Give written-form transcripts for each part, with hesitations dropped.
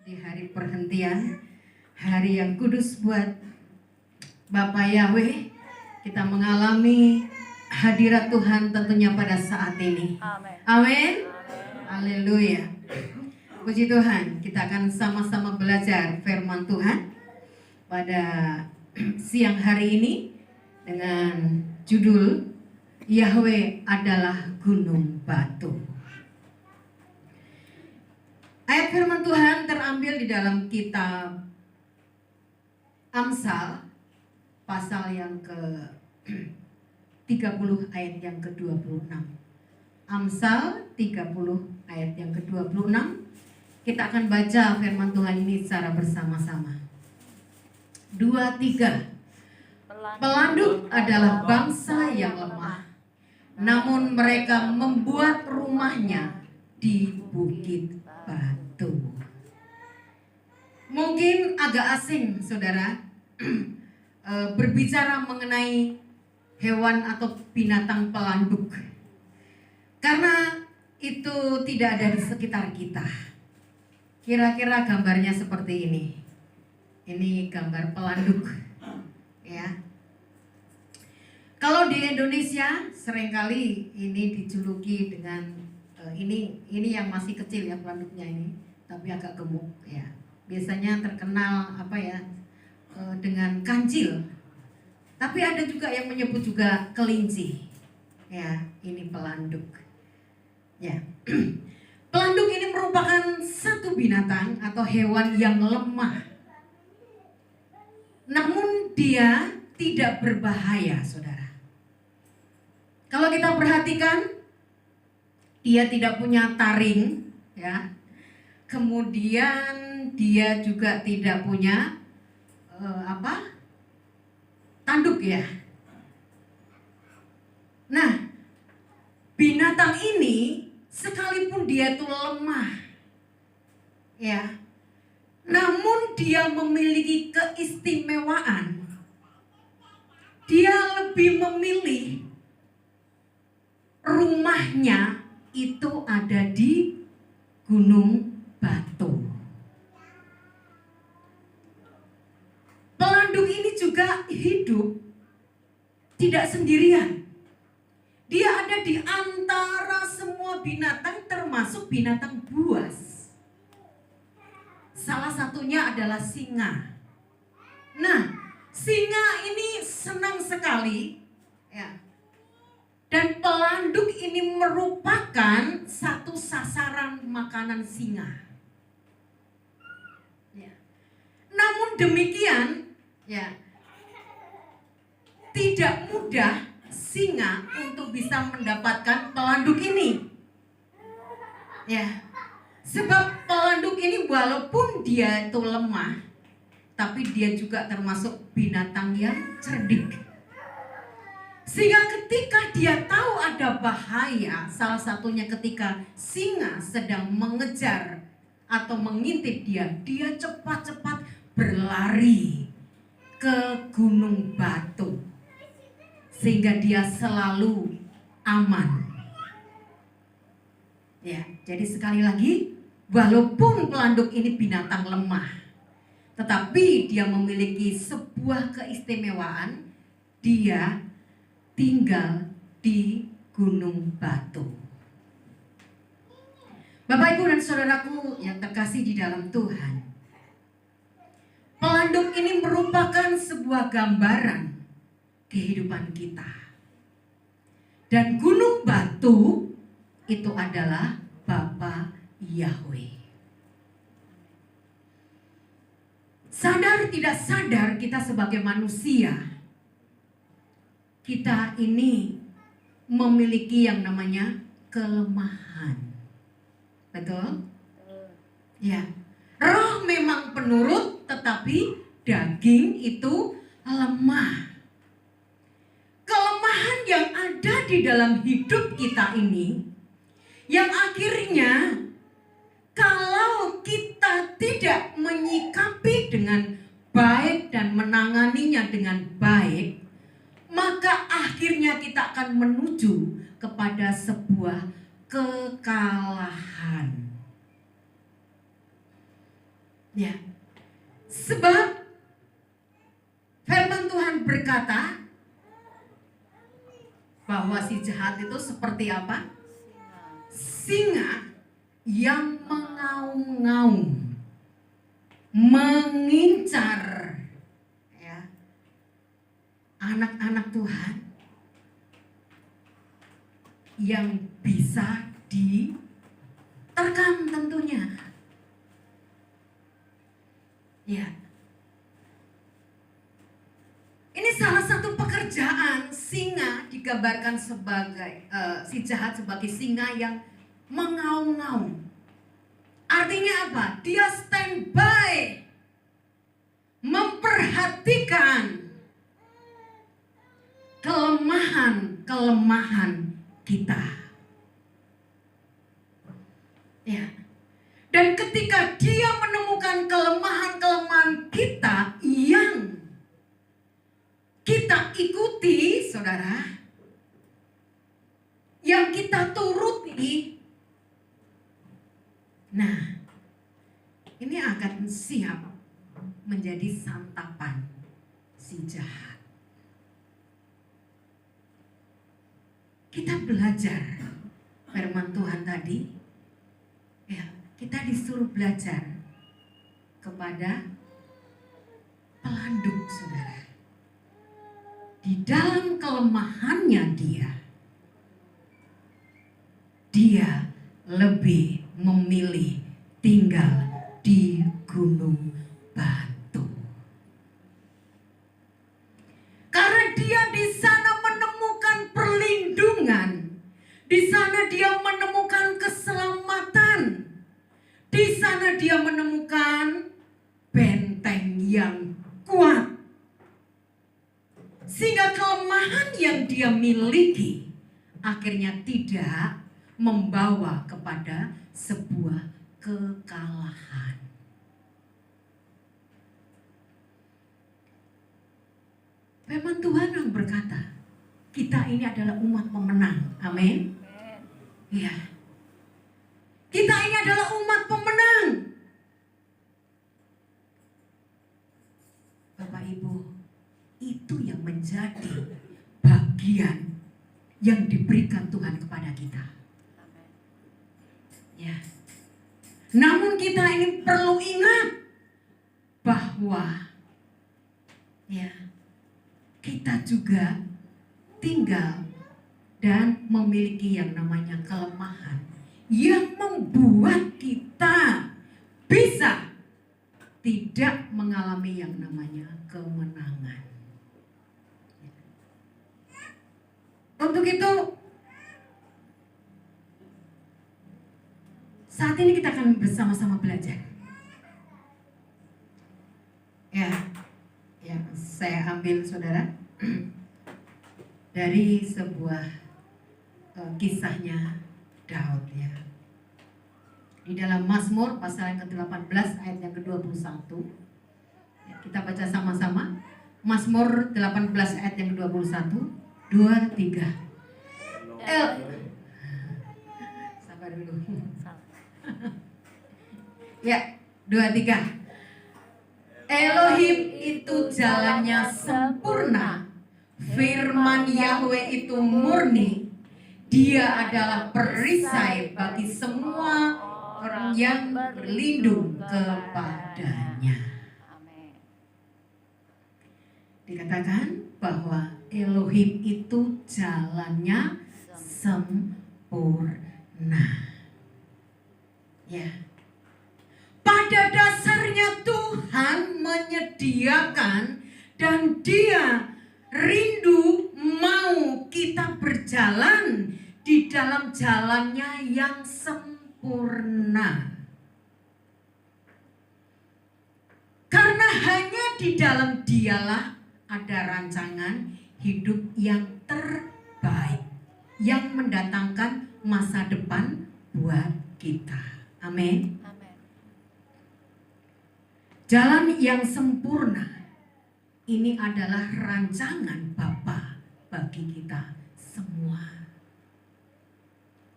di hari perhentian, hari yang kudus buat Bapak Yahweh. Kita mengalami hadirat Tuhan tentunya pada saat ini. Amin. Haleluya. Puji Tuhan, kita akan sama-sama belajar firman Tuhan pada siang hari ini dengan judul Yahweh adalah gunung batu. Ayat firman Tuhan terambil di dalam kitab Amsal pasal yang ke-30 ayat yang ke-26. Amsal 30 ayat yang ke-26. Kita akan baca firman Tuhan ini secara bersama-sama. 2, 3. Pelanduk adalah bangsa yang lemah, namun mereka membuat rumahnya di bukit batu. Mungkin agak asing, saudara, berbicara mengenai hewan atau binatang pelanduk, karena itu tidak ada di sekitar kita. Kira-kira gambarnya seperti ini. Ini gambar pelanduk, ya. Kalau di Indonesia seringkali ini dijuluki dengan ini yang masih kecil ya pelanduknya ini, tapi agak gemuk ya. Biasanya terkenal dengan kancil. Tapi ada juga yang menyebut juga kelinci. Ya, ini pelanduk. Ya. Pelanduk ini merupakan satu binatang atau hewan yang lemah. Namun dia tidak berbahaya, saudara. Kalau kita perhatikan, dia tidak punya taring, ya. Kemudian dia juga tidak punya tanduk, ya. Nah, binatang ini sekalipun dia tuh lemah, ya, namun dia memiliki keistimewaan. Dia lebih memilih rumahnya itu ada di gunung batu. Pelanduk ini juga hidup tidak sendirian. Dia ada di antara semua binatang, termasuk binatang buas. Salah satunya adalah singa. Nah, singa ini senang sekali, ya. Dan pelanduk ini merupakan satu sasaran makanan singa. Ya. Namun demikian, ya, tidak mudah singa untuk bisa mendapatkan pelanduk ini. Ya. Sebab pelanduk ini walaupun dia itu lemah, tapi dia juga termasuk binatang yang cerdik. Sehingga ketika dia tahu ada bahaya, salah satunya ketika singa sedang mengejar atau mengintip dia cepat-cepat berlari ke gunung batu. Sehingga dia selalu aman. Ya, jadi sekali lagi, walaupun pelanduk ini binatang lemah, tetapi dia memiliki sebuah keistimewaan, dia tinggal di gunung batu. Bapak, Ibu, dan saudaraku yang terkasih di dalam Tuhan, pelanduk ini merupakan sebuah gambaran kehidupan kita. Dan gunung batu itu adalah Bapa Yahweh. Sadar tidak sadar kita sebagai manusia, kita ini memiliki yang namanya kelemahan. Betul? Ya. Roh memang penurut, tetapi daging itu lemah. Kelemahan yang ada di dalam hidup kita ini, yang akhirnya kalau kita tidak menyikapi dengan baik dan menanganinya dengan baik, maka akhirnya kita akan menuju kepada sebuah kekalahan. Ya. Sebab firman Tuhan berkata bahwa si jahat itu seperti apa? Singa yang mengaum-ngaum, mengincar ya anak-anak Tuhan yang bisa diterkam tentunya. Ya. Ini salah satu pekerjaan singa, digambarkan sebagai si jahat sebagai singa yang mengaum-ngaum. Artinya apa? Dia standby, memperhatikan kelemahan-kelemahan kita. Ya. Dan ketika dia menemukan kelemahan-kelemahan kita yang kita ikuti, saudara, yang kita turuti, nah, ini akan siap menjadi santapan si jahat. Kita belajar firman Tuhan tadi, ya, kita disuruh belajar kepada pelanduk, saudara. Di dalam kelemahannya dia lebih memilih tinggal di gunung batu. Karena dia di sana menemukan perlindungan, di sana dia menemukan keselamatan, di sana dia menemukan benteng yang kuat. Sehingga kelemahan yang dia miliki akhirnya tidak membawa kepada sebuah kekalahan. Firman Tuhan yang berkata, kita ini adalah umat pemenang. Amin. Ya. Kita ini adalah umat pemenang. Bapak Ibu, itu yang menjadi bagian yang diberikan Tuhan kepada kita. Ya. Namun kita ini perlu ingat bahwa ya, kita juga tinggal dan memiliki yang namanya kelemahan yang membuat kita bisa tidak mengalami yang namanya kemenangan. Untuk itu, saat ini kita akan bersama-sama belajar. Ya, saya ambil, saudara, dari sebuah kisahnya Daud, ya. Di dalam Mazmur pasal yang ke-18 ayat yang ke-21. Ya, kita baca sama-sama. Mazmur 18 ayat yang ke-21. 2, 3. Sabar dulu. Ya, 2, 3. Elohim itu jalannya sempurna, firman Yahweh itu murni. Dia adalah perisai bagi semua orang yang berlindung kepadanya. Dikatakan bahwa Elohim itu jalannya sempurna. Ya. Pada dasarnya Tuhan menyediakan dan Dia rindu mau kita berjalan di dalam jalannya yang sempurna. Karena hanya di dalam Dialah ada rancangan hidup yang terbaik, yang mendatangkan masa depan buat kita. Amin. Jalan yang sempurna ini adalah rancangan Bapa bagi kita semua.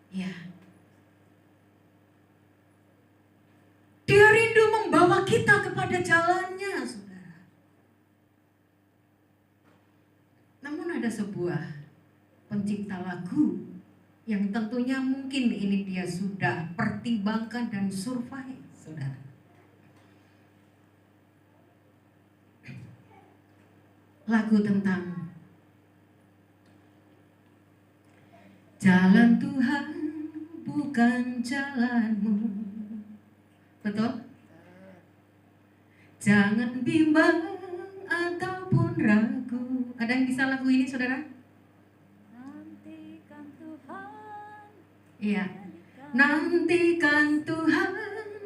Ya. Dia rindu membawa kita ada sebuah pencipta lagu yang tentunya mungkin ini dia sudah pertimbangkan dan survei, saudara. Lagu tentang jalan Tuhan bukan jalanmu. Betul? Jangan bimbang ataupun ragu. Ada yang bisa lagu ini, saudara? Nantikan Tuhan. Iya. Nantikan Tuhan,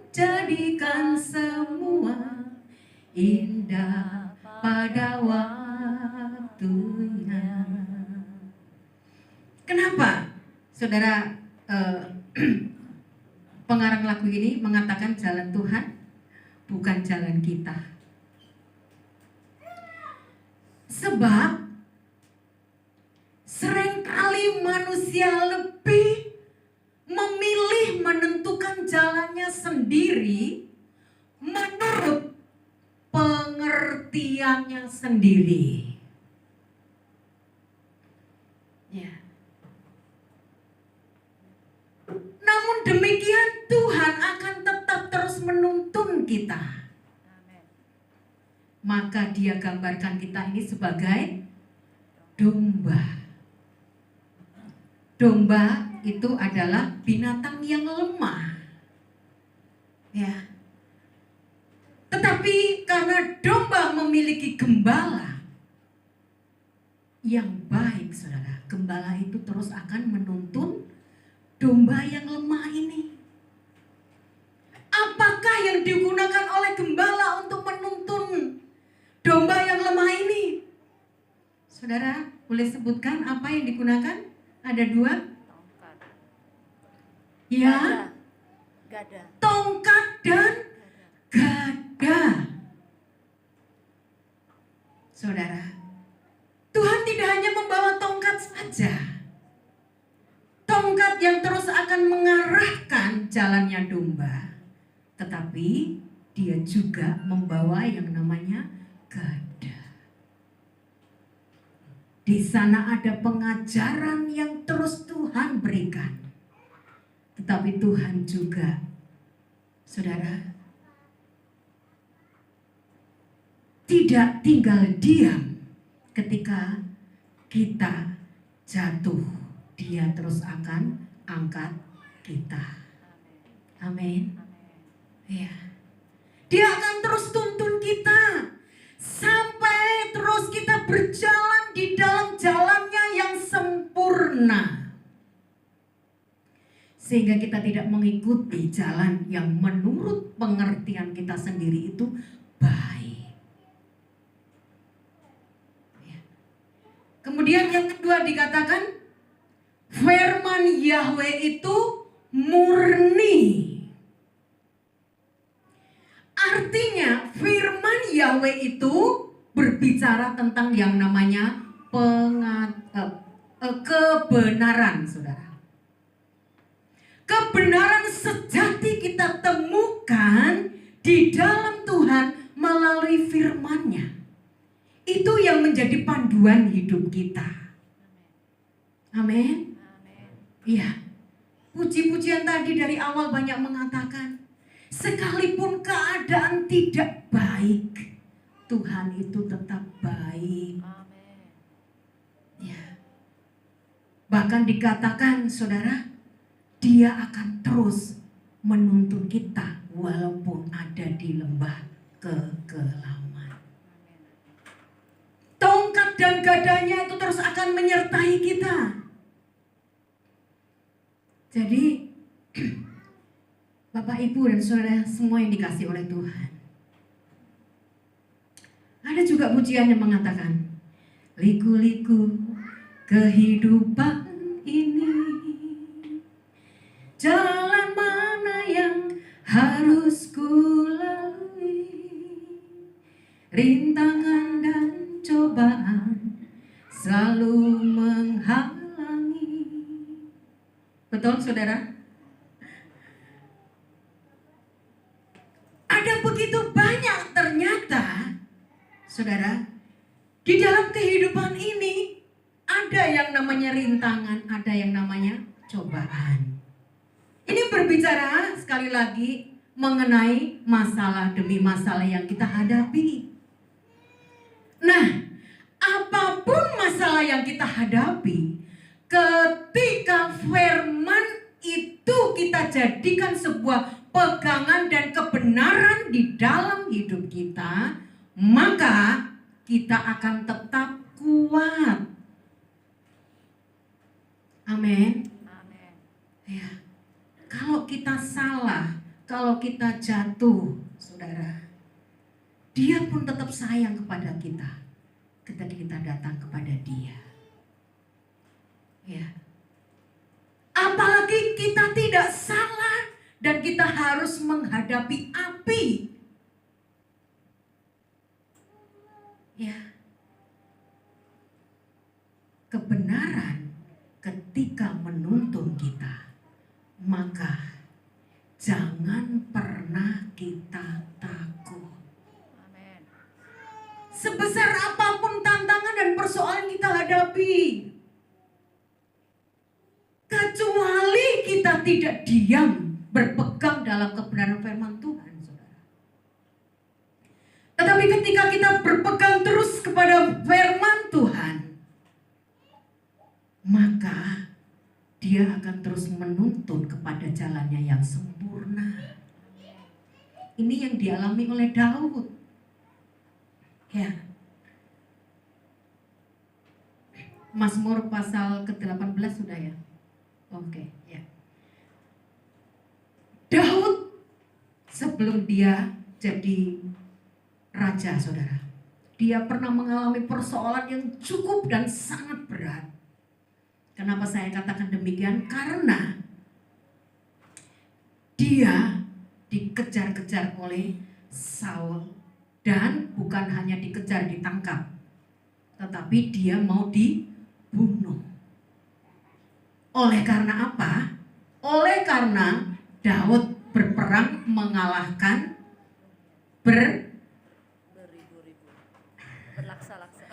jadikan semua indah pada waktunya. Kenapa, saudara, pengarang lagu ini mengatakan jalan Tuhan bukan jalan kita? Sebab seringkali manusia lebih memilih menentukan jalannya sendiri menurut pengertiannya sendiri. Ya. Namun demikian Tuhan akan tetap terus menuntun kita. Maka Dia gambarkan kita ini sebagai domba. Domba itu adalah binatang yang lemah. Ya. Tetapi karena domba memiliki gembala yang baik, saudara, gembala itu terus akan menuntun domba yang lemah ini. Apakah yang digunakan oleh gembala untuk menuntun domba yang lemah ini? Saudara, boleh sebutkan apa yang digunakan? Ada dua. Tongkat. Ya. Gada. Tongkat dan gada. Saudara, Tuhan tidak hanya membawa tongkat saja. Tongkat yang terus akan mengarahkan jalannya domba. Tetapi Dia juga membawa yang namanya gada. Di sana ada pengajaran yang terus Tuhan berikan. Tetapi Tuhan juga, saudara, tidak tinggal diam ketika kita jatuh. Dia terus akan angkat kita. Amin. Ya. Dia akan terus tuntun kita sampai terus kita berjalan di dalam jalannya yang sempurna, sehingga kita tidak mengikuti jalan yang menurut pengertian kita sendiri itu baik. Ya. Kemudian yang kedua dikatakan firman Yahweh itu murni. Artinya firman Yahweh itu berbicara tentang yang namanya kebenaran, saudara. Kebenaran sejati kita temukan di dalam Tuhan melalui firman-Nya. Itu yang menjadi panduan hidup kita. Amin. Iya. Puji-pujian tadi dari awal banyak mengatakan, sekalipun keadaan tidak baik, Tuhan itu tetap baik. Amin. Ya. Bahkan dikatakan, saudara, Dia akan terus menuntun kita walaupun ada di lembah kekelaman. Tongkat dan gadanya itu terus akan menyertai kita. Jadi Bapak, Ibu, dan saudara semua yang dikasih oleh Tuhan, ada juga pujian yang mengatakan, liku-liku kehidupan ini, jalan mana yang harus ku lalui, rintangan dan cobaan selalu menghalangi. Betul, saudara? Ada begitu banyak ternyata, saudara, di dalam kehidupan ini namanya rintangan, ada yang namanya cobaan. Ini berbicara sekali lagi mengenai masalah demi masalah yang kita hadapi. Nah, apapun masalah yang kita hadapi, ketika firman itu kita jadikan sebuah pegangan dan kebenaran di dalam hidup kita, maka kita akan tetap kuat. Amin. Amin. Ya. Kalau kita salah, kalau kita jatuh, saudara, Dia pun tetap sayang kepada kita ketika kita datang kepada Dia. Ya. Apalagi kita tidak salah dan kita harus menghadapi api. Ya. Kebenaran ketika menuntun kita, maka jangan pernah kita takut. Amin. Sebesar apapun tantangan dan persoalan kita hadapi, kecuali kita tidak diam berpegang dalam kebenaran firman Tuhan, saudara. Tetapi ketika kita berpegang terus kepada firman Tuhan, maka Dia akan terus menuntun kepada jalannya yang sempurna. Ini yang dialami oleh Daud. Ya. Mazmur pasal ke-18 sudah ya? Oke, ya. Daud sebelum dia jadi raja, saudara, dia pernah mengalami persoalan yang cukup dan sangat berat. Kenapa saya katakan demikian? Karena dia dikejar-kejar oleh Saul, dan bukan hanya dikejar, ditangkap, tetapi dia mau dibunuh. Oleh karena apa? Oleh karena Daud berperang mengalahkan Beribu-ribu. Berlaksa-laksa.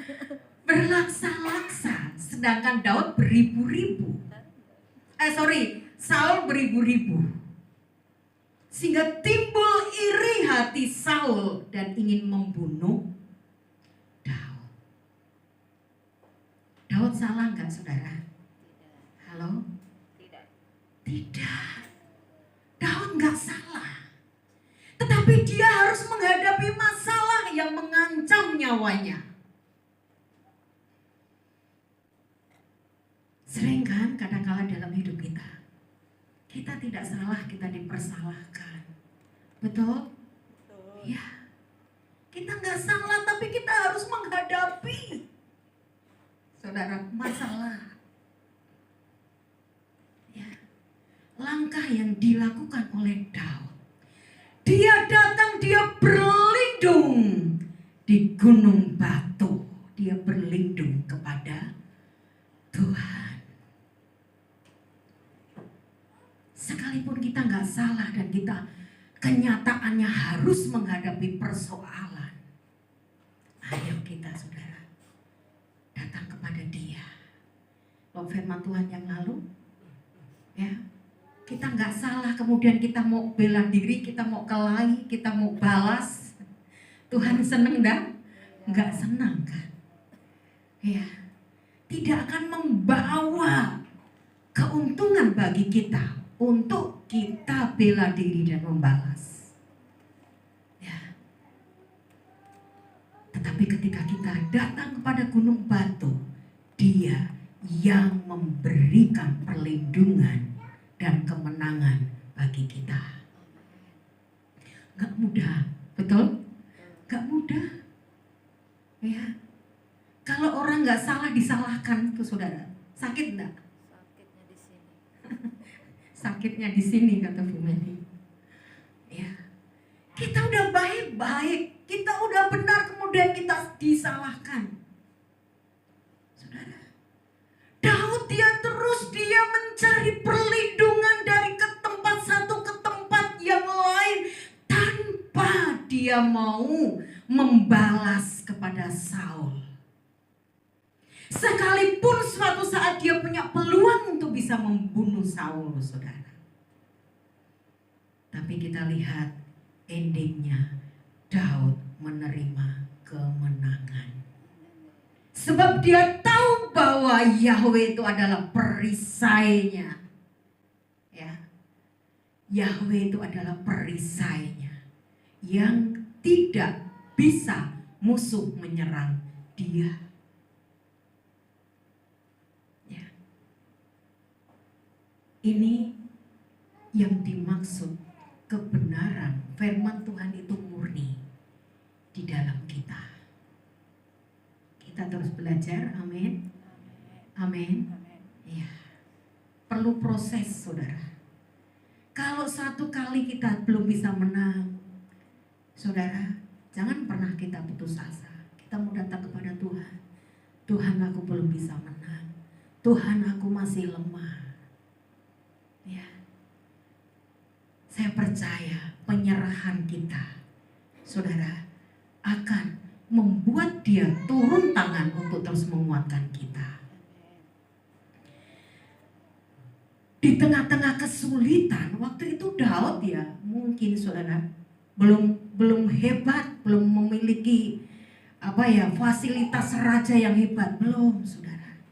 berlaksa-laksa, sedangkan Daud beribu-ribu. Saul beribu-ribu. Sehingga timbul iri hati Saul dan ingin membunuh Daud. Daud salah nggak, saudara? Halo? Tidak. Tidak. Daud nggak salah. Tetapi dia harus menghadapi masalah yang mengancam nyawanya. Sering kan kadang-kala dalam hidup kita tidak salah, kita dipersalahkan. Betul? Ya. Kita nggak salah tapi kita harus menghadapi, saudara, masalah. Ya. Langkah yang dilakukan oleh Daud, dia datang, dia berlindung di gunung batu, dia berlindung kepada Tuhan. Sekalipun kita nggak salah dan kita kenyataannya harus menghadapi persoalan, ayo kita, saudara, datang kepada Dia. Loh, firman Tuhan yang lalu, ya, kita nggak salah, kemudian kita mau bela diri, kita mau kelahi, kita mau balas. Tuhan seneng dah? Nggak senang kan? Ya, tidak akan membawa keuntungan bagi kita untuk kita bela diri dan membalas. Ya. Tetapi ketika kita datang kepada gunung batu, Dia yang memberikan perlindungan dan kemenangan bagi kita. Gak mudah, betul? Gak mudah. Ya. Kalau orang gak salah disalahkan tuh, saudara, sakit enggak? Sakitnya di sini. Sakitnya di sini, kata Bu Medi. Ya. Kita udah baik-baik, kita udah benar, kemudian kita disalahkan. Saudara, Daud dia mencari perlindungan dari ke tempat satu ke tempat yang lain tanpa dia mau membalas kepada Saul. Sekalipun suatu saat dia punya peluang untuk bisa membunuh Saul, saudara. Tapi kita lihat endingnya, Daud menerima kemenangan. Sebab dia tahu bahwa Yahweh itu adalah perisainya. Ya. Yahweh itu adalah perisainya yang tidak bisa musuh menyerang dia. Ini yang dimaksud kebenaran firman Tuhan itu murni di dalam kita. Kita terus belajar, amin. Amin. Ya. Perlu proses, saudara. Kalau satu kali kita belum bisa menang, saudara, jangan pernah kita putus asa. Kita mau datang kepada Tuhan. Tuhan, aku belum bisa menang. Tuhan, aku masih lemah. Ya. Saya percaya penyerahan kita, saudara, akan membuat dia turun tangan untuk terus menguatkan kita. Di tengah-tengah kesulitan, waktu itu Daud ya, mungkin saudara belum hebat, belum memiliki fasilitas raja yang hebat, belum, saudara.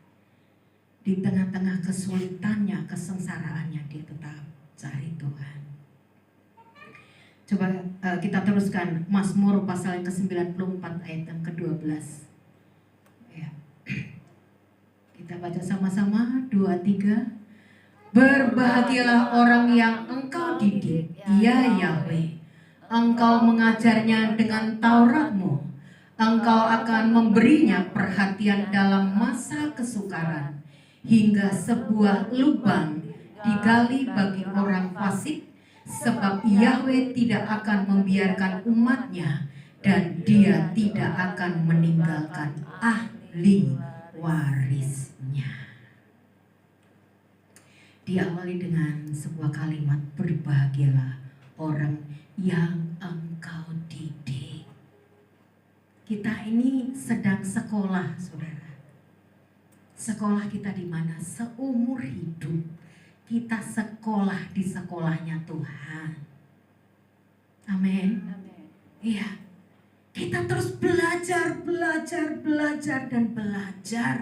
Di tengah-tengah kesulitannya, kesengsaraannya, dia tetap cari Tuhan. Coba kita teruskan Mazmur pasal yang ke-94 ayat yang ke-12. Ya. Kita baca sama-sama, 2-3. Berbahagialah orang yang Engkau didik, ya Yahweh. Engkau mengajarnya dengan Tauratmu. Engkau akan memberinya perhatian dalam masa kesukaran, hingga sebuah lubang digali bagi orang fasik. Sebab Yahweh tidak akan membiarkan umatnya, dan dia tidak akan meninggalkan ahli warisnya. Diawali dengan sebuah kalimat, berbahagialah orang yang Engkau didik. Kita ini sedang sekolah, saudara. Sekolah kita di mana? Seumur hidup kita sekolah di sekolahnya Tuhan. Amin. Iya. Kita terus belajar dan belajar.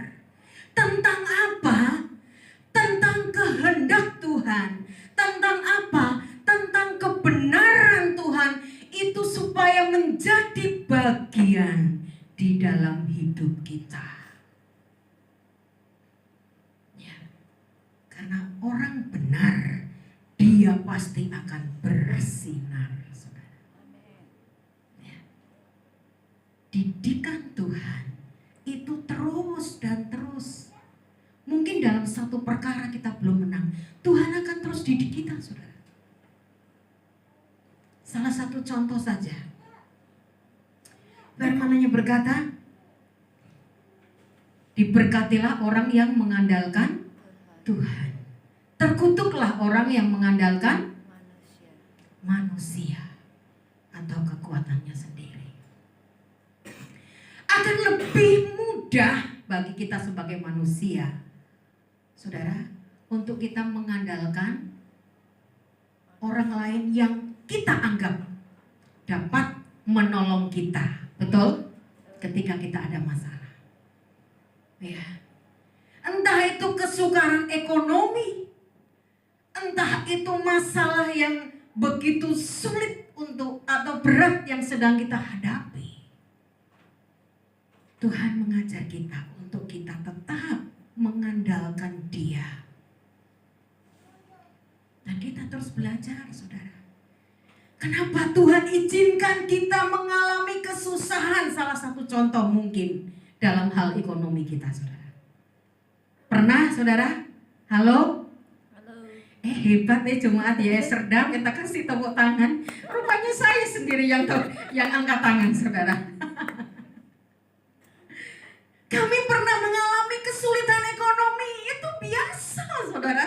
Tentang apa? Tentang kehendak Tuhan. Tentang apa? Tentang kebenaran Tuhan. Itu supaya menjadi bagian di dalam hidup kita. Karena orang benar, dia pasti akan bersinar, saudara. Ya. Didikan Tuhan itu terus dan terus. Mungkin dalam satu perkara kita belum menang, Tuhan akan terus didik kita, saudara. Salah satu contoh saja. Firman-Nya berkata, diberkatilah orang yang mengandalkan Tuhan. Terkutuklah orang yang mengandalkan manusia atau kekuatannya sendiri. Akan lebih mudah bagi kita sebagai manusia, saudara, untuk kita mengandalkan orang lain yang kita anggap dapat menolong kita, betul? Ketika kita ada masalah. Ya. Entah itu kesukaran ekonomi, entah itu masalah yang begitu sulit atau berat yang sedang kita hadapi. Tuhan mengajar kita untuk kita tetap mengandalkan Dia. Dan kita terus belajar, saudara. Kenapa Tuhan izinkan kita mengalami kesusahan? Salah satu contoh mungkin dalam hal ekonomi kita, saudara. Pernah, saudara? Halo? Hebat jemaat ya, Serdam, kita kasih tepuk tangan. Rupanya saya sendiri yang angkat tangan, saudara. Kami pernah mengalami kesulitan ekonomi, itu biasa, saudara.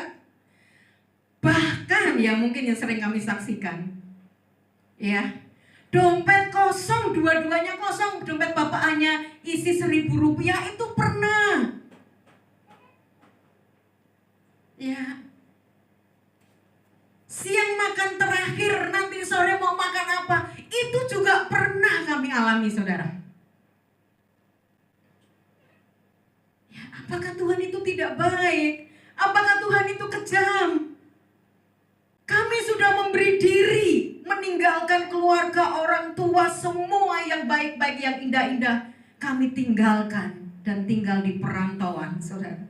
Bahkan ya mungkin yang sering kami saksikan, ya, dompet kosong, dua-duanya kosong, dompet bapaknya isi 1.000 rupiah itu pernah. Ya. Siang makan terakhir, nanti sore mau makan apa? Itu juga pernah kami alami, saudara. Ya, apakah Tuhan itu tidak baik? Apakah Tuhan itu kejam? Kami sudah memberi diri, meninggalkan keluarga, orang tua, semua yang baik-baik, yang indah-indah. Kami tinggalkan dan tinggal di perantauan, saudara.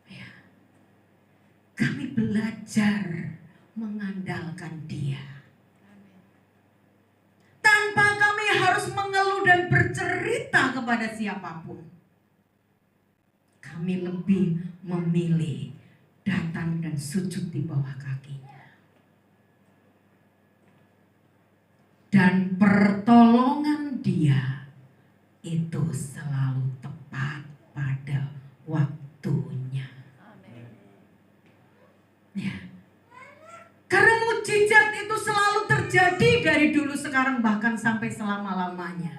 Ya. Kami belajar mengandalkan Dia. Tanpa kami harus mengeluh dan bercerita kepada siapapun. Kami lebih memilih datang dan sujud di bawah kakinya. Dan pertolongan Dia itu selalu tepat pada waktunya. Amin. Ya. Karena mujizat itu selalu terjadi dari dulu, sekarang, bahkan sampai selama-lamanya.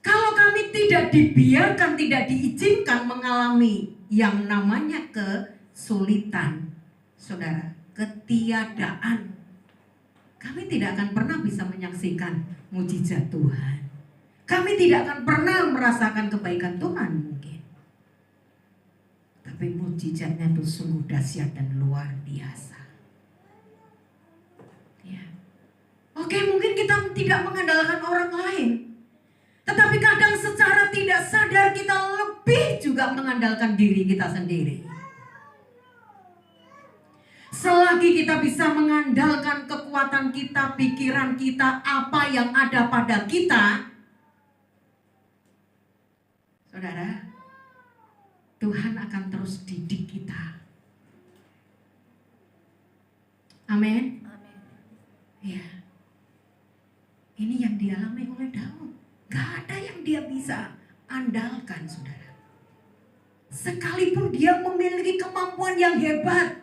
Kalau kami tidak dibiarkan, tidak diizinkan mengalami yang namanya kesulitan, saudara, ketiadaan, kami tidak akan pernah bisa menyaksikan mujizat Tuhan. Kami tidak akan pernah merasakan kebaikan Tuhan mungkin. Tapi mujizatnya itu sungguh dahsyat dan luar biasa. Ya. Oke, mungkin kita tidak mengandalkan orang lain. Tetapi kadang secara tidak sadar kita lebih juga mengandalkan diri kita sendiri. Selagi kita bisa mengandalkan kekuatan kita, pikiran kita, apa yang ada pada kita, saudara, Tuhan akan terus didik kita. Amin. Amin. Ya. Ini yang dialami oleh Daud. Gak ada yang dia bisa andalkan, saudara. Sekalipun dia memiliki kemampuan yang hebat,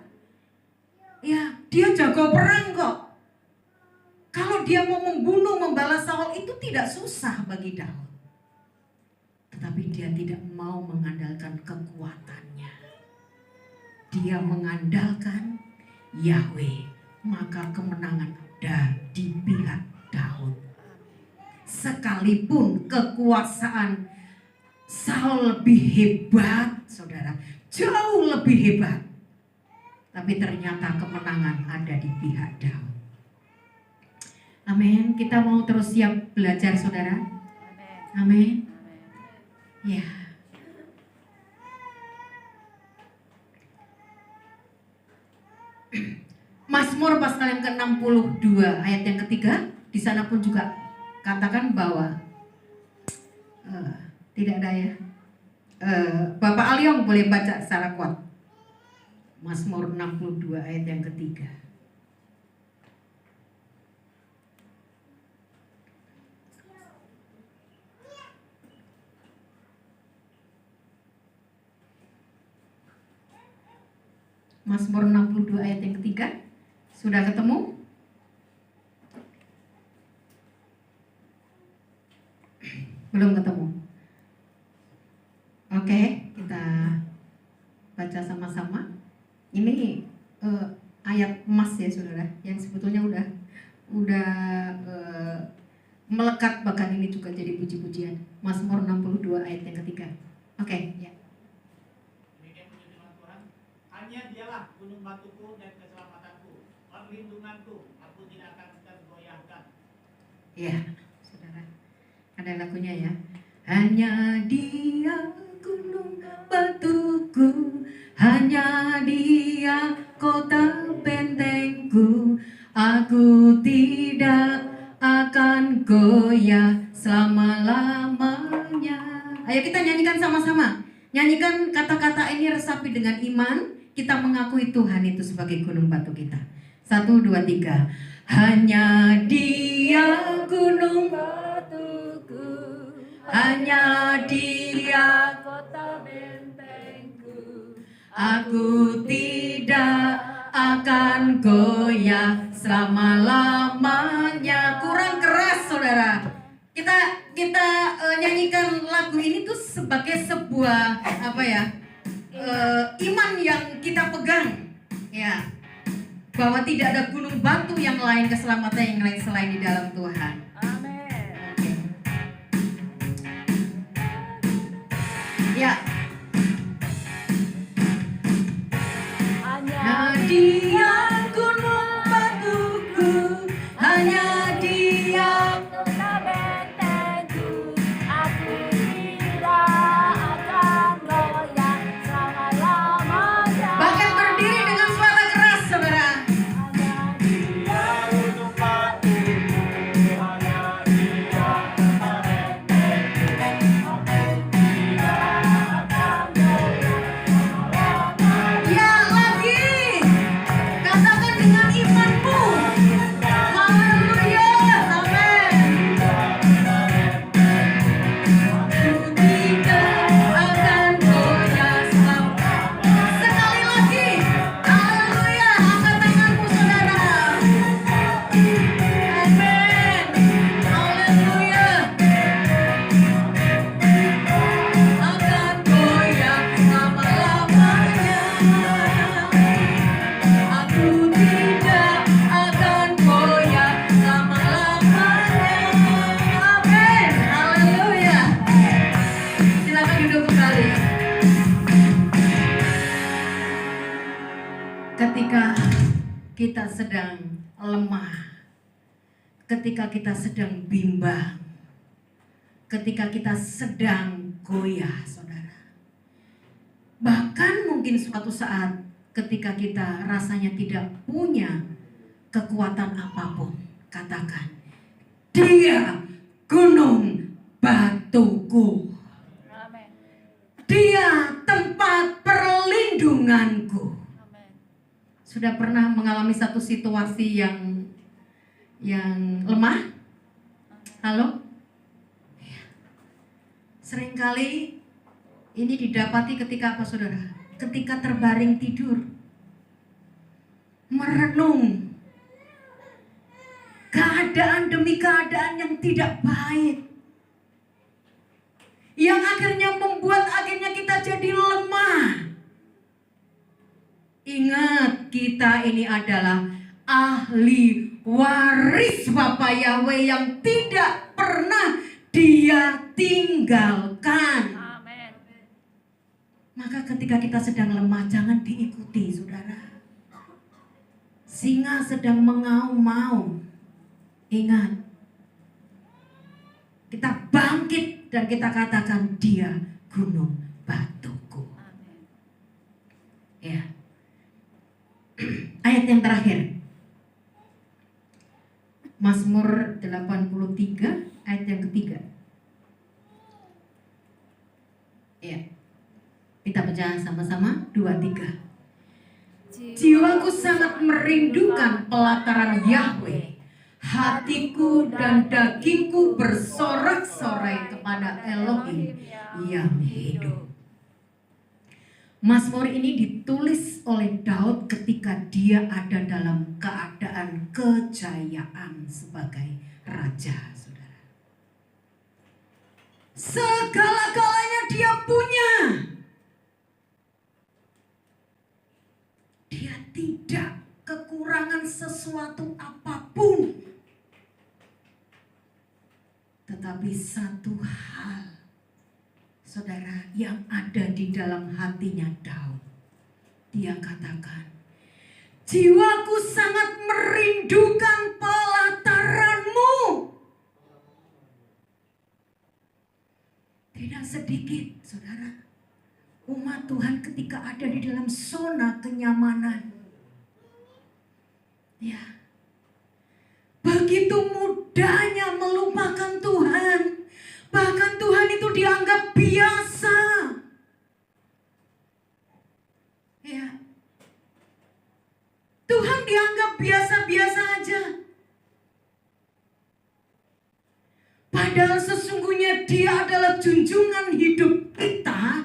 ya, dia jago perang kok. Kalau dia mau membunuh, membalas Saul, itu tidak susah bagi Daud. Tetapi dia tidak mau mengandalkan kekuatannya. Dia mengandalkan Yahweh, maka kemenangan ada di pihak Daud. Sekalipun kekuasaan Saul lebih hebat, saudara, jauh lebih hebat, tapi ternyata kemenangan ada di pihak Daud. Amin. Kita mau terus siap belajar, saudara. Amin. Ya. Mazmur pasal yang ke-62 ayat yang ketiga, di sana pun juga katakan bahwa tidak ada ya. Bapak Aliong boleh baca secara kuat. Mazmur 62 ayat yang ketiga. Mazmur 62 ayat yang ketiga. Sudah ketemu? Belum ketemu? Oke, kita baca sama-sama. Ini ayat emas ya, saudara, yang sebetulnya udah melekat, bahkan ini juga jadi puji-pujian. Mazmur 62 ayat yang ketiga. Oke, ya. Demikian puji firman Tuhan. Hanya Dialah gunung batuku dan keselamatanku, perlindunganku, aku tidak akan tergoyahkan. Iya, saudara. Ada lagunya ya. Hanya Dia gunung batuku, hanya Dia kota bentengku, aku tidak akan goyah selama-lamanya. Ayo kita nyanyikan sama-sama. Nyanyikan kata-kata ini, resapi dengan iman. Kita mengakui Tuhan itu sebagai gunung batu kita. 1, 2, 3. Hanya Dia gunung batuku, hanya Dia Kota bentengku, aku tidak akan goyah selama-lamanya. Kurang keras, saudara. Kita nyanyikan lagu ini tuh sebagai sebuah iman kita pegang, ya, bahwa tidak ada gunung batu yang lain, keselamatan yang lain selain di dalam Tuhan. Amin. Oke. Ya. Hanya Dia gunung batuku, hanya Dia. bentengku, aku tidak akan goyah selama-lamanya. Bahkan berdiri dengan suara keras, saudara. Hanya Dia gunung batuku, hanya Dia bentengku, aku tidak akan goyah selama-lamanya. Ya, lagi. Katakan dengan imanmu. Haleluya. Amin. Aku tidak akan goyah selama. Sekali lagi. Haleluya. Angkat tanganmu, saudara. Amin. Haleluya. Akan goyah selama-lamanya. Aku tidak akan goyah selama-lamanya. Amin. Haleluya. Silakan duduk kembali. Ketika kita sedang lemah, ketika kita sedang bimbang, ketika kita sedang goyah, saudara. Bahkan mungkin suatu saat ketika kita rasanya tidak punya kekuatan apapun, katakan, Dia gunung batuku, Amin. Dia tempat perlindunganku. Amin. Sudah pernah mengalami satu situasi yang lemah? Halo? Seringkali ini didapati ketika apa, saudara? Ketika terbaring tidur, merenung keadaan demi keadaan yang tidak baik, yang akhirnya membuat akhirnya kita jadi lemah. Ingat, kita ini adalah ahli waris Bapa Yahweh yang tidak pernah Dia tinggalkan. Amin. Maka ketika kita sedang lemah, jangan diikuti, saudara. Singa sedang mengaum-ngaum. Ingat, kita bangkit dan kita katakan, Dia gunung batuku. Amin. Ya. Ayat yang terakhir, Mazmur 83 ayat yang ketiga. Ya. Kita baca sama-sama 2-3. Jiwaku sangat merindukan pelataran Yahweh. Hatiku dan dagingku bersorak-sorai kepada Elohim yang hidup. Mazmur ini ditulis oleh Daud ketika dia ada dalam keadaan kejayaan sebagai raja, saudara. Segala-galanya dia punya. Dia tidak kekurangan sesuatu apapun. Tetapi satu hal, saudara, yang ada di dalam hatinya Daud. Dia katakan, jiwaku sangat merindukan pelataran-Mu. Tidak sedikit, saudara, umat Tuhan ketika ada di dalam zona kenyamanan. Ya, begitu mudahnya melupakan Tuhan. Bahkan Tuhan itu dianggap biasa. Ya, Tuhan dianggap biasa-biasa aja. Padahal sesungguhnya Dia adalah junjungan hidup kita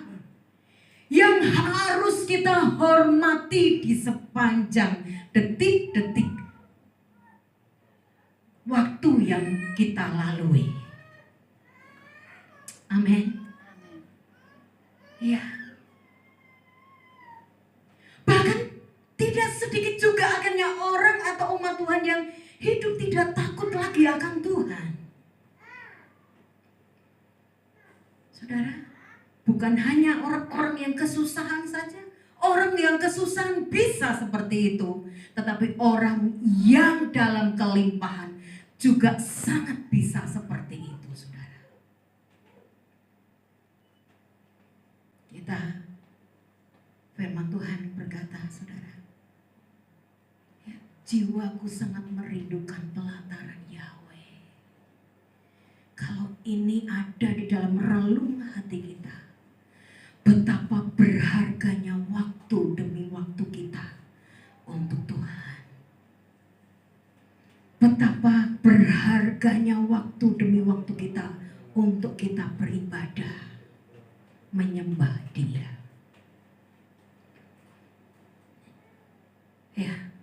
yang harus kita hormati di sepanjang detik-detik waktu yang kita lalui. Amin. Amin. Ya. Bahkan Tidak sedikit juga akhirnya orang atau umat Tuhan yang hidup tidak takut lagi akan Tuhan. Saudara, bukan hanya orang-orang yang kesusahan saja. Orang yang kesusahan bisa seperti itu. Tetapi orang yang dalam kelimpahan juga sangat bisa seperti itu, saudara. Kita, firman Tuhan berkata, saudara, ya, jiwaku sangat merindukan pelataran Yahweh. Kalau ini ada di dalam relung hati kita, betapa berharganya waktu demi waktu kita untuk Tuhan. Betapa berharganya waktu demi waktu kita untuk kita beribadah, menyembah Dia. Ya,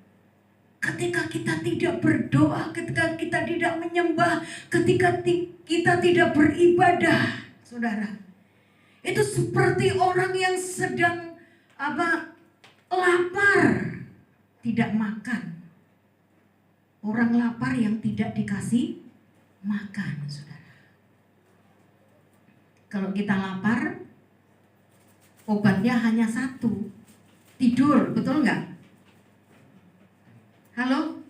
ketika kita tidak berdoa, ketika kita tidak menyembah, ketika kita tidak beribadah, saudara, itu seperti orang yang sedang lapar, tidak makan. Orang lapar yang tidak dikasih makan, saudara. Kalau kita lapar, obatnya hanya satu, tidur, betul nggak? Halo?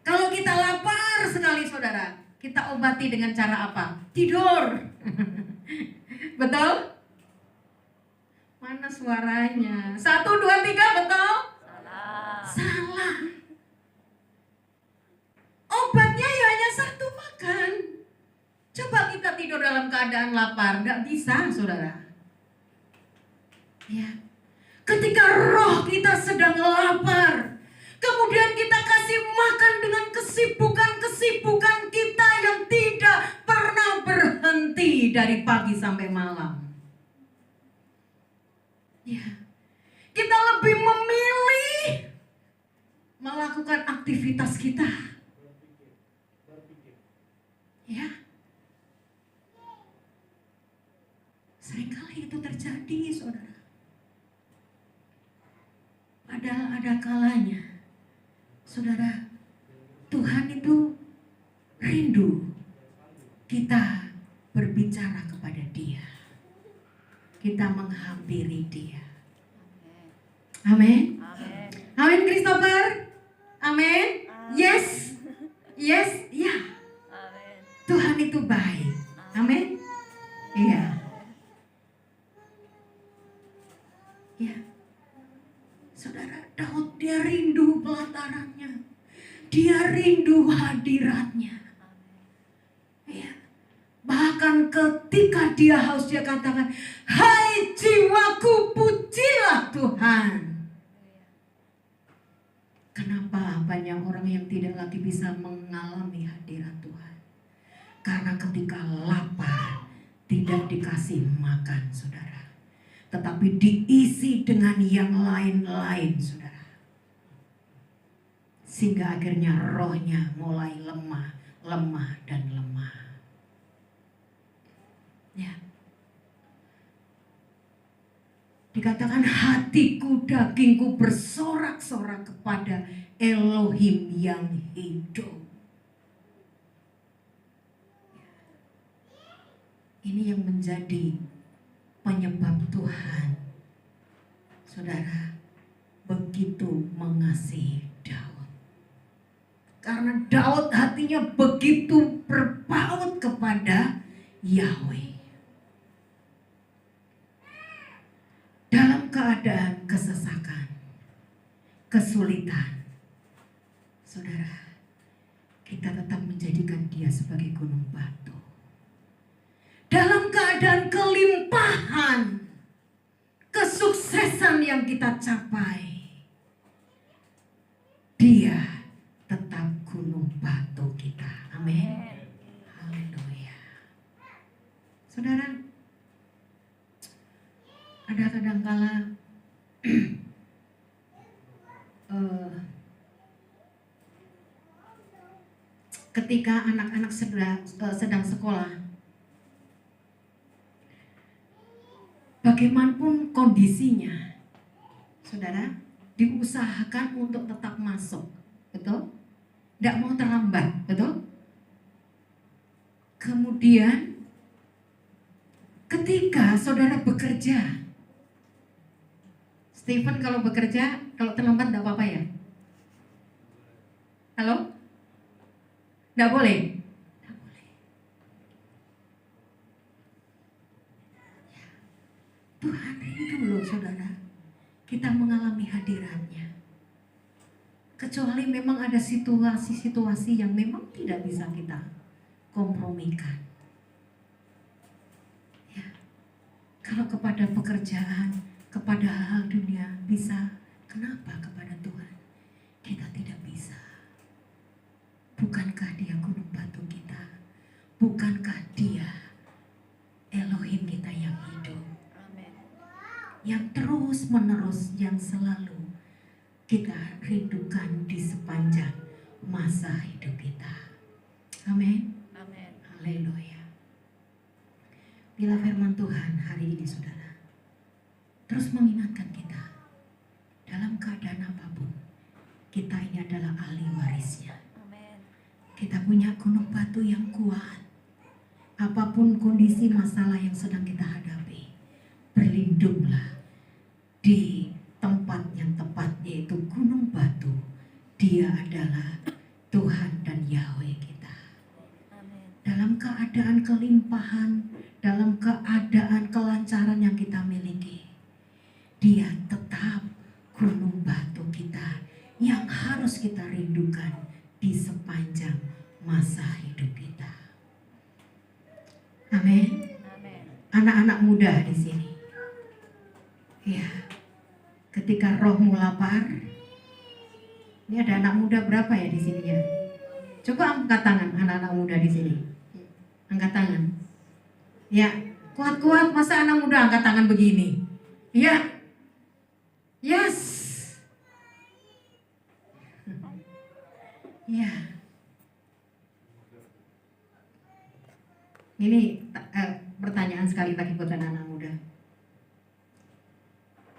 Kalau kita lapar sekali, saudara, kita obati dengan cara apa? Tidur. Betul? Mana suaranya? 1, 2, 3, betul? Salah. Obatnya ya hanya satu, makan. Coba kita tidur dalam keadaan lapar, nggak bisa, saudara. Ya. Ketika roh kita sedang lapar, kemudian kita kasih makan dengan kesibukan kita yang tidak pernah berhenti dari pagi sampai malam. Ya. Kita lebih memilih melakukan aktivitas kita. Ya. Seringkali itu terjadi, saudara. Padahal ada kalanya, saudara, Tuhan itu rindu kita berbicara kepada Dia. Kita menghampiri Dia. Amin. Amin, Christopher. Amin. Yes. Yes, ya. Tuhan itu baik. Amin. Iya. Ya. Saudara, Daud dia rindu pelatarannya. Dia rindu hadiratnya. Ya. Bahkan ketika dia haus, dia katakan, "Hai jiwaku, pujilah Tuhan." Kenapa banyak orang yang tidak lagi bisa mengalami hadirat Tuhan? Karena ketika lapar tidak dikasih makan, saudara, tetapi diisi dengan yang lain-lain, saudara. Sehingga akhirnya rohnya mulai lemah dan lemah. Ya. Dikatakan hatiku, dagingku bersorak-sorak kepada Elohim yang hidup. Ini yang menjadi penyebab Tuhan, saudara, begitu mengasihi Daud. Karena Daud hatinya begitu berpaut kepada Yahweh. Dalam keadaan kesesakan, kesulitan, saudara, kita tetap menjadikan Dia sebagai gunung batu. Dalam keadaan kelimpahan, kesuksesan yang kita capai, Dia tetap gunung batu kita. Amin. Haleluya. Saudara, ada kadangkala ketika anak-anak sedang sekolah, bagaimanapun kondisinya, saudara, diusahakan untuk tetap masuk, betul? Tidak mau terlambat, betul? Kemudian ketika saudara bekerja, Stephen kalau bekerja, kalau terlambat tidak apa-apa ya? Halo? Tidak boleh? Tidak boleh. Tuhan rindu loh saudara, kita mengalami hadiratnya. Kecuali memang ada situasi-situasi yang memang tidak bisa kita kompromikan. Ya. Kalau kepada pekerjaan, kepada hal dunia bisa, kenapa kepada Tuhan kita tidak bisa? Bukankah Dia gunung batu kita? Bukankah Dia Elohim kita yang hidup? Amin. Yang terus menerus, yang selalu kita rindukan di sepanjang masa hidup kita. Amin. Amin. Haleluya. Bila firman Tuhan hari ini saudara terus mengingatkan kita, dalam keadaan apapun kita ini adalah ahli warisnya. Amin. Kita punya gunung batu yang kuat. Apapun kondisi masalah yang sedang kita hadapi, berlindunglah di tempat yang tepat, yaitu gunung batu. Dia adalah Tuhan dan Yahweh kita. Amin. Dalam keadaan kelimpahan, dalam keadaan kelancaran yang kita miliki, Dia tetap gunung batu kita yang harus kita rindukan di sepanjang masa hidup kita. Amin. Amin. Anak-anak muda di sini, ya, ketika rohmu lapar, ini ada anak muda berapa ya di sini ya? Coba angkat tangan anak-anak muda di sini. Angkat tangan. Ya, kuat-kuat, masa anak muda angkat tangan begini? Ya. Yes. Ya. Ini pertanyaan sekali lagi buat anak-anak muda.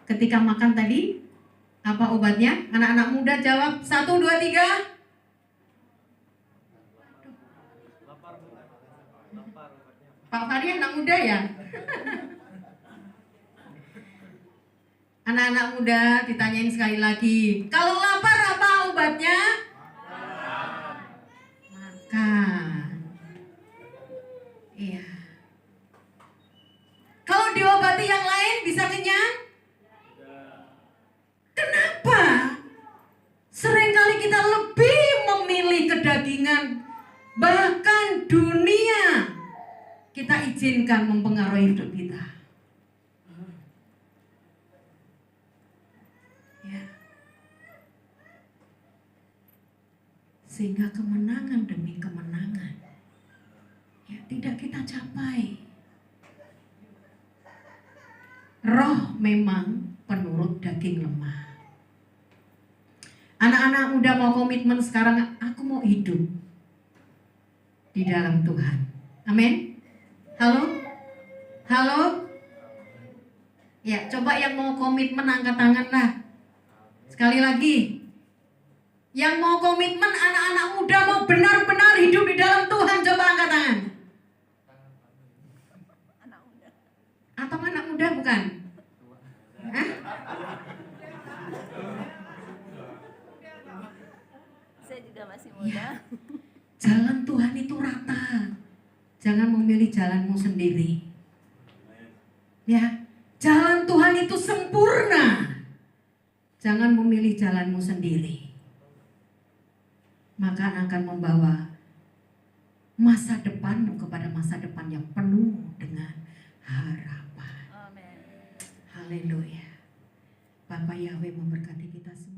Ketika makan tadi, apa obatnya? Anak-anak muda jawab 1, 2, 3. Pak Fahri anak muda ya? Anak-anak muda ditanyain sekali lagi, kalau lapar apa obatnya? Makan. Iya. Kalau diobati yang lain bisa kenyang? Kenapa? Seringkali kita lebih memilih kedagingan, bahkan dunia kita izinkan mempengaruhi hidup kita. Ya. Sehingga kemenangan demi kemenangan ya tidak kita capai. Roh memang penurut daging lemah. Anak-anak muda mau komitmen sekarang, aku mau hidup di dalam Tuhan. Amin. Halo? Halo? Ya, coba yang mau komitmen angkat tangan lah. Sekali lagi. Yang mau komitmen, anak-anak muda mau benar-benar hidup di dalam Tuhan, coba angkat tangan. Anak muda. Atau anak muda bukan? Hah? Saya juga masih muda. Jalan Tuhan itu rata. Jangan memilih jalanmu sendiri. Ya, jalan Tuhan itu sempurna. Jangan memilih jalanmu sendiri. Maka akan membawa masa depanmu kepada masa depan yang penuh dengan harapan. Amin. Haleluya. Bapak Yahweh memberkati kita semua.